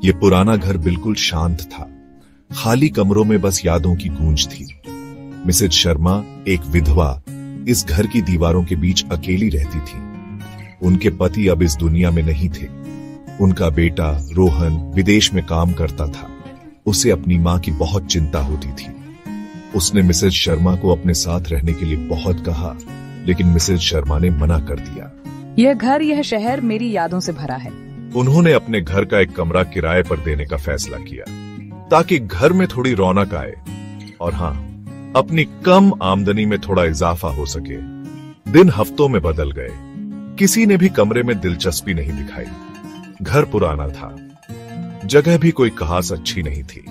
ये पुराना घर बिल्कुल शांत था। खाली कमरों में बस यादों की गूंज थी। मिसेज शर्मा, एक विधवा, इस घर की दीवारों के बीच अकेली रहती थी। उनके पति अब इस दुनिया में नहीं थे। उनका बेटा रोहन विदेश में काम करता था। उसे अपनी मां की बहुत चिंता होती थी। उसने मिसेज शर्मा को अपने साथ रहने के लिए बहुत कहा, लेकिन मिसेज शर्मा ने मना कर दिया। यह घर, यह शहर मेरी यादों से भरा है। उन्होंने अपने घर का एक कमरा किराए पर देने का फैसला किया ताकि घर में थोड़ी रौनक आए और हाँ, अपनी कम आमदनी में थोड़ा इजाफा हो सके। दिन हफ्तों में बदल गए। किसी ने भी कमरे में दिलचस्पी नहीं दिखाई। घर पुराना था, जगह भी कोई खास अच्छी नहीं थी।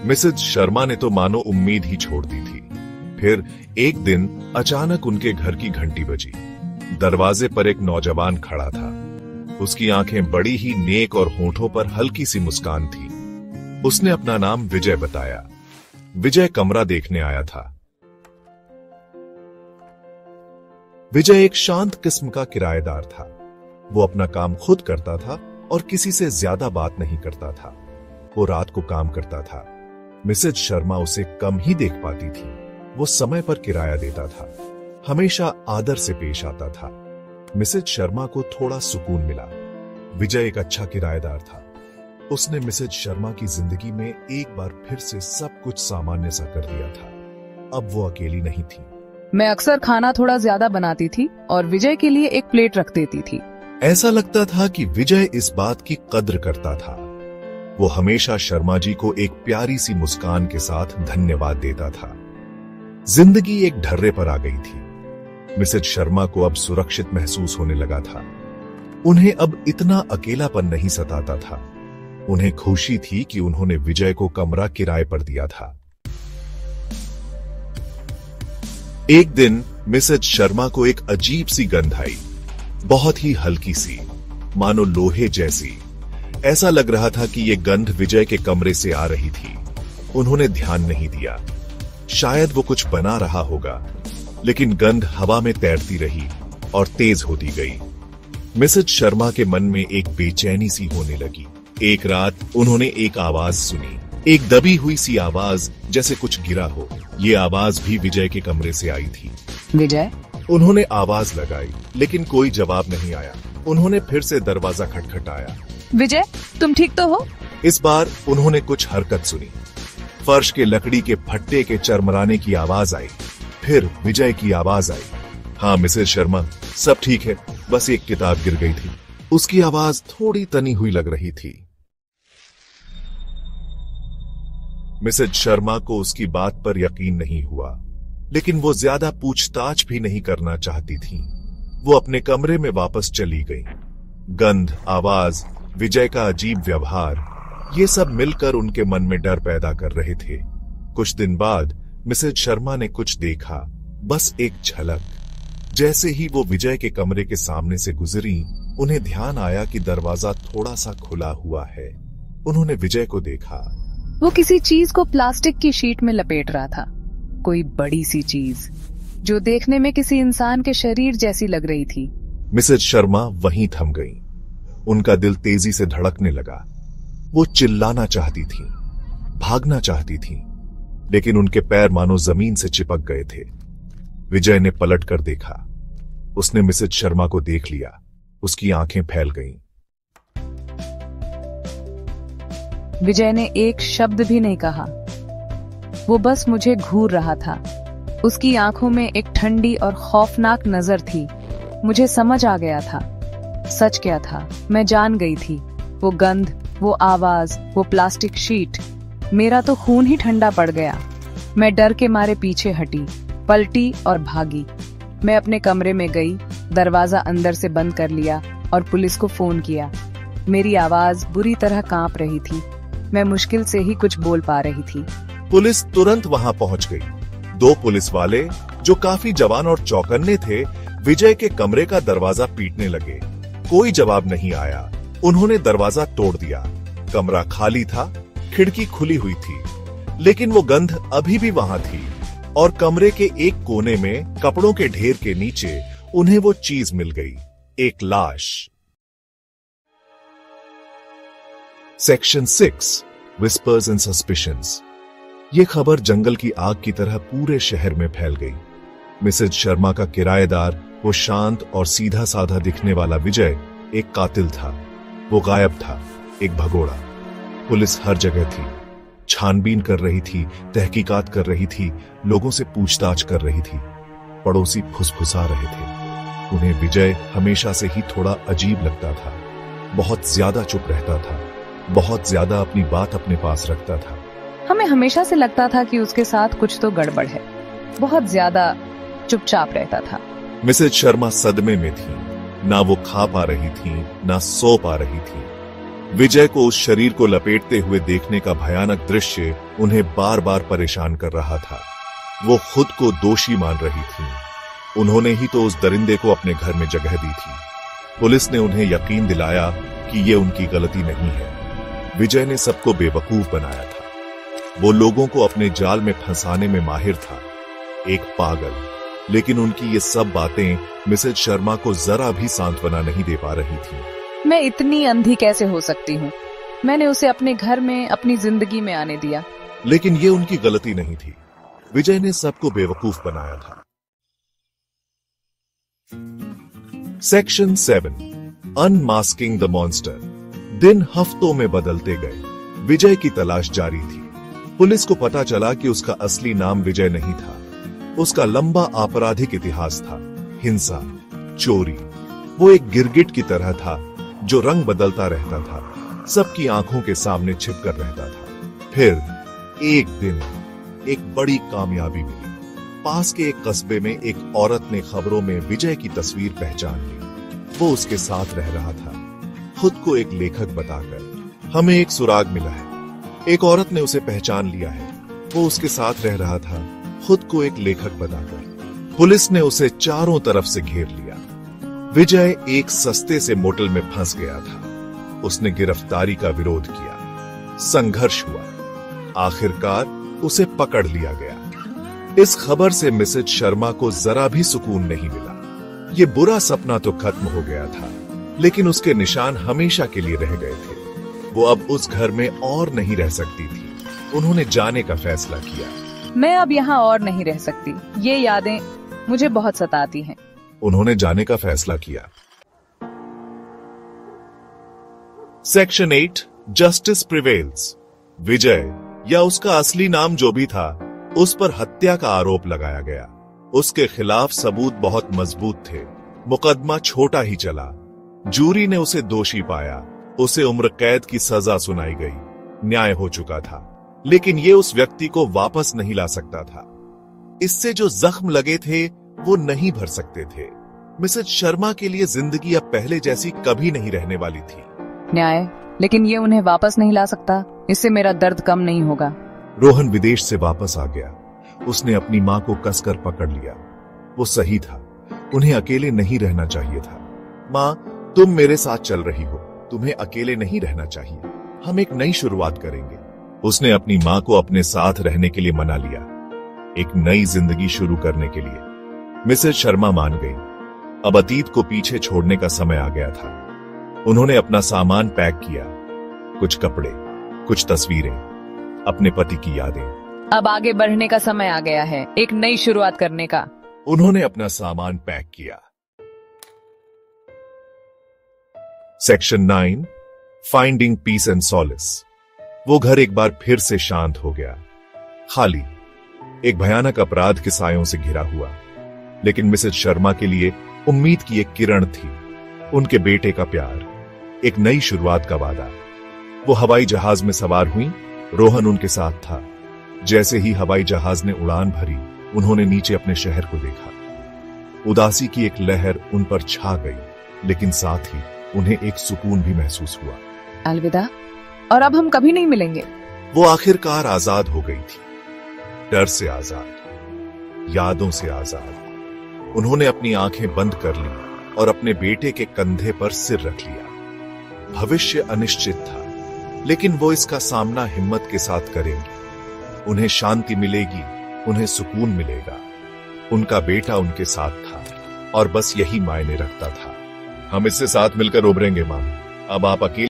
मिसेज शर्मा ने तो मानो उम्मीद ही छोड़ दी थी। फिर एक दिन अचानक उनके घर की घंटी बजी। दरवाजे पर एक नौजवान खड़ा था। उसकी आंखें बड़ी ही नेक और होठों पर हल्की सी मुस्कान थी। उसने अपना नाम विजय बताया। विजय कमरा देखने आया था। विजय एक शांत किस्म का किराएदार था। वो अपना काम खुद करता था और किसी से ज्यादा बात नहीं करता था। वो रात को काम करता था। मिसेज शर्मा उसे कम ही देख पाती थी। वो समय पर किराया देता था, हमेशा आदर से पेश आता था। मिसेज शर्मा को थोड़ा सुकून मिला। विजय एक अच्छा किराएदार था। उसने मिसेज शर्मा की जिंदगी में एक बार फिर से सब कुछ सामान्य सा कर दिया था। अब वो अकेली नहीं थी। मैं अक्सर खाना थोड़ा ज्यादा बनाती थी और विजय के लिए एक प्लेट रख देती थी। ऐसा लगता था कि विजय इस बात की कद्र करता था। वो हमेशा शर्मा जी को एक प्यारी सी मुस्कान के साथ धन्यवाद देता था। जिंदगी एक ढर्रे पर आ गई थी। मिसेज शर्मा को अब सुरक्षित महसूस होने लगा था। उन्हें अब इतना अकेलापन नहीं सताता था। उन्हें खुशी थी कि उन्होंने विजय को कमरा किराए पर दिया था। एक दिन मिसेज शर्मा को एक अजीब सी गंध आई, बहुत ही हल्की सी, मानो लोहे जैसी। ऐसा लग रहा था कि यह गंध विजय के कमरे से आ रही थी। उन्होंने ध्यान नहीं दिया। शायद वो कुछ बना रहा होगा, लेकिन गंध हवा में तैरती रही और तेज होती गई। मिसेज शर्मा के मन में एक बेचैनी सी होने लगी। एक रात उन्होंने एक आवाज सुनी, एक दबी हुई सी आवाज, जैसे कुछ गिरा हो। ये आवाज भी विजय के कमरे से आई थी। विजय? उन्होंने आवाज लगाई, लेकिन कोई जवाब नहीं आया। उन्होंने फिर से दरवाजा खटखटाया। विजय, तुम ठीक तो हो? इस बार उन्होंने कुछ हरकत सुनी। फर्श के लकड़ी के फट्टे के चरमराने की आवाज आई। फिर विजय की आवाज आई, हाँ मिसेज शर्मा, सब ठीक है, बस एक किताब गिर गई थी। उसकी आवाज थोड़ी तनी हुई लग रही थी। मिसेज शर्मा को उसकी बात पर यकीन नहीं हुआ, लेकिन वो ज्यादा पूछताछ भी नहीं करना चाहती थी। वो अपने कमरे में वापस चली गई। गंध, आवाज, विजय का अजीब व्यवहार, ये सब मिलकर उनके मन में डर पैदा कर रहे थे। कुछ दिन बाद मिसेज शर्मा ने कुछ देखा, बस एक झलक। जैसे ही वो विजय के कमरे के सामने से गुजरी, उन्हें ध्यान आया कि दरवाजा थोड़ा सा खुला हुआ है। उन्होंने विजय को देखा। वो किसी चीज को प्लास्टिक की शीट में लपेट रहा था। कोई बड़ी सी चीज, जो देखने में किसी इंसान के शरीर जैसी लग रही थी। मिसेज शर्मा वहीं थम गई। उनका दिल तेजी से धड़कने लगा। वो चिल्लाना चाहती थी, भागना चाहती थी, लेकिन उनके पैर मानो जमीन से चिपक गए थे। विजय ने पलट कर देखा। उसने मिसेज शर्मा को देख लिया। उसकी आंखें फैल गईं। विजय ने एक शब्द भी नहीं कहा। वो बस मुझे घूर रहा था। उसकी आंखों में एक ठंडी और खौफनाक नजर थी। मुझे समझ आ गया था। सच क्या था, मैं जान गई थी। वो गंध, वो आवाज, वो प्लास्टिक शीट। मेरा तो खून ही ठंडा पड़ गया। मैं डर के मारे पीछे हटी, पलटी और भागी। मैं अपने कमरे में गई, दरवाजा अंदर से बंद कर लिया और पुलिस को फोन किया। मेरी आवाज बुरी तरह कांप रही थी। मैं मुश्किल से ही कुछ बोल पा रही थी। पुलिस तुरंत वहां पहुंच गई। 2 पुलिस वाले, जो काफी जवान और चौकन्ने थे, विजय के कमरे का दरवाजा पीटने लगे। कोई जवाब नहीं आया। उन्होंने दरवाजा तोड़ दिया। कमरा खाली था, खिड़की खुली हुई थी, लेकिन वो गंध अभी भी वहां थी और कमरे के एक कोने में कपड़ों के ढेर के नीचे उन्हें वो चीज मिल गई, एक लाश। Section 6 whispers and suspicions. ये खबर जंगल की आग की तरह पूरे शहर में फैल गई। मिसेज शर्मा का किराएदार, वो शांत और सीधा साधा दिखने वाला विजय, एक कातिल था। वो गायब था, एक भगोड़ा। पुलिस हर जगह थी, छानबीन कर रही थी, तहकीकात कर रही थी, लोगों से पूछताछ कर रही थी। पड़ोसी फुसफुसा रहे थे। उन्हें विजय हमेशा से ही थोड़ा अजीब लगता था। बहुत ज्यादा चुप रहता था, बहुत ज्यादा अपनी बात अपने पास रखता था। हमें हमेशा से लगता था कि उसके साथ कुछ तो गड़बड़ है। बहुत ज्यादा चुपचाप रहता था। मिसेज शर्मा सदमे में थी। ना वो खा पा रही थी, ना सो पा रही थी। विजय को उस शरीर को लपेटते हुए देखने का भयानक दृश्य उन्हें बार बार परेशान कर रहा था। वो खुद को दोषी मान रही थी। उन्होंने ही तो उस दरिंदे को अपने घर में जगह दी थी। पुलिस ने उन्हें यकीन दिलाया कि ये उनकी गलती नहीं है। विजय ने सबको बेवकूफ बनाया था। वो लोगों को अपने जाल में फंसाने में माहिर था। एक पागल। लेकिन उनकी ये सब बातें मिसेज शर्मा को जरा भी सांत्वना नहीं दे पा रही थी। मैं इतनी अंधी कैसे हो सकती हूँ? मैंने उसे अपने घर में, अपनी जिंदगी में आने दिया। लेकिन ये उनकी गलती नहीं थी। विजय ने सबको बेवकूफ बनाया था। Section 7 unmasking the monster. दिन हफ्तों में बदलते गए। विजय की तलाश जारी थी। पुलिस को पता चला कि उसका असली नाम विजय नहीं था। उसका लंबा आपराधिक इतिहास था। हिंसा, चोरी। वो एक गिरगिट की तरह था जो रंग बदलता रहता था, सबकी आंखों के सामने छिपकर रहता था। फिर एक दिन एक बड़ी कामयाबी मिली। पास के एक कस्बे में एक औरत ने खबरों में विजय की तस्वीर पहचान ली। वो उसके साथ रह रहा था, खुद को एक लेखक बताकर। हमें एक सुराग मिला है। एक औरत ने उसे पहचान लिया है। वो उसके साथ रह रहा था, खुद को एक लेखक बताकर। पुलिस ने उसे चारों तरफ से घेर लिया। विजय एक सस्ते से मोटल में फंस गया था। उसने गिरफ्तारी का विरोध किया। संघर्ष हुआ। आखिरकार उसे पकड़ लिया गया। इस खबर से मिसेज शर्मा को जरा भी सुकून नहीं मिला। ये बुरा सपना तो खत्म हो गया था, लेकिन उसके निशान हमेशा के लिए रह गए थे। वो अब उस घर में और नहीं रह सकती थी। उन्होंने जाने का फैसला किया। मैं अब यहाँ और नहीं रह सकती। ये यादें मुझे बहुत सताती हैं। उन्होंने जाने का फैसला किया। Section 8 justice prevails. विजय, या उसका असली नाम जो भी था, उस पर हत्या का आरोप लगाया गया। उसके खिलाफ सबूत बहुत मजबूत थे। मुकदमा छोटा ही चला। जूरी ने उसे दोषी पाया। उसे उम्र कैद की सजा सुनाई गई। न्याय हो चुका था, लेकिन ये उस व्यक्ति को वापस नहीं ला सकता था। इससे जो जख्म लगे थे वो नहीं भर सकते थे। मिसेज शर्मा के लिए जिंदगी अब पहले जैसी कभी नहीं रहने वाली थी। न्याय, लेकिन ये उन्हें वापस नहीं ला सकता। इससे मेरा दर्द कम नहीं होगा। रोहन विदेश से वापस आ गया। उसने अपनी मां को कसकर पकड़ लिया। वो सही था। उन्हें अकेले नहीं रहना चाहिए था। मां, तुम मेरे साथ चल रही हो। तुम्हें अकेले नहीं रहना चाहिए। हम एक नई शुरुआत करेंगे। उसने अपनी मां को अपने साथ रहने के लिए मना लिया, एक नई जिंदगी शुरू करने के लिए। मिसेज शर्मा मान गई। अब अतीत को पीछे छोड़ने का समय आ गया था। उन्होंने अपना सामान पैक किया। कुछ कपड़े, कुछ तस्वीरें, अपने पति की यादें। अब आगे बढ़ने का समय आ गया है, एक नई शुरुआत करने का। उन्होंने अपना सामान पैक किया। Section 9 finding peace and solace. वो घर एक बार फिर से शांत हो गया। खाली, एक भयानक अपराध के सायों से घिरा हुआ। लेकिन मिसेज शर्मा के लिए उम्मीद की एक किरण थी। उनके बेटे का प्यार, एक नई शुरुआत का वादा। वो हवाई जहाज में सवार हुई। रोहन उनके साथ था। जैसे ही हवाई जहाज ने उड़ान भरी, उन्होंने नीचे अपने शहर को देखा। उदासी की एक लहर उन पर छा गई, लेकिन साथ ही उन्हें एक सुकून भी महसूस हुआ। अलविदा, और अब हम कभी नहीं मिलेंगे। वो आखिरकार आजाद हो गई थी। डर से आजाद, यादों से आजाद। उन्होंने अपनी आंखें बंद कर ली और अपने बेटे के कंधे पर सिर रख लिया। भविष्य अनिश्चित था, लेकिन वो इसका सामना हिम्मत के साथ करेंगी। उन्हें शांति मिलेगी, उन्हें सुकून मिलेगा। उनका बेटा उनके साथ था और बस यही मायने रखता था। हम इससे साथ मिलकर उभरेंगे मां। अब आप अकेले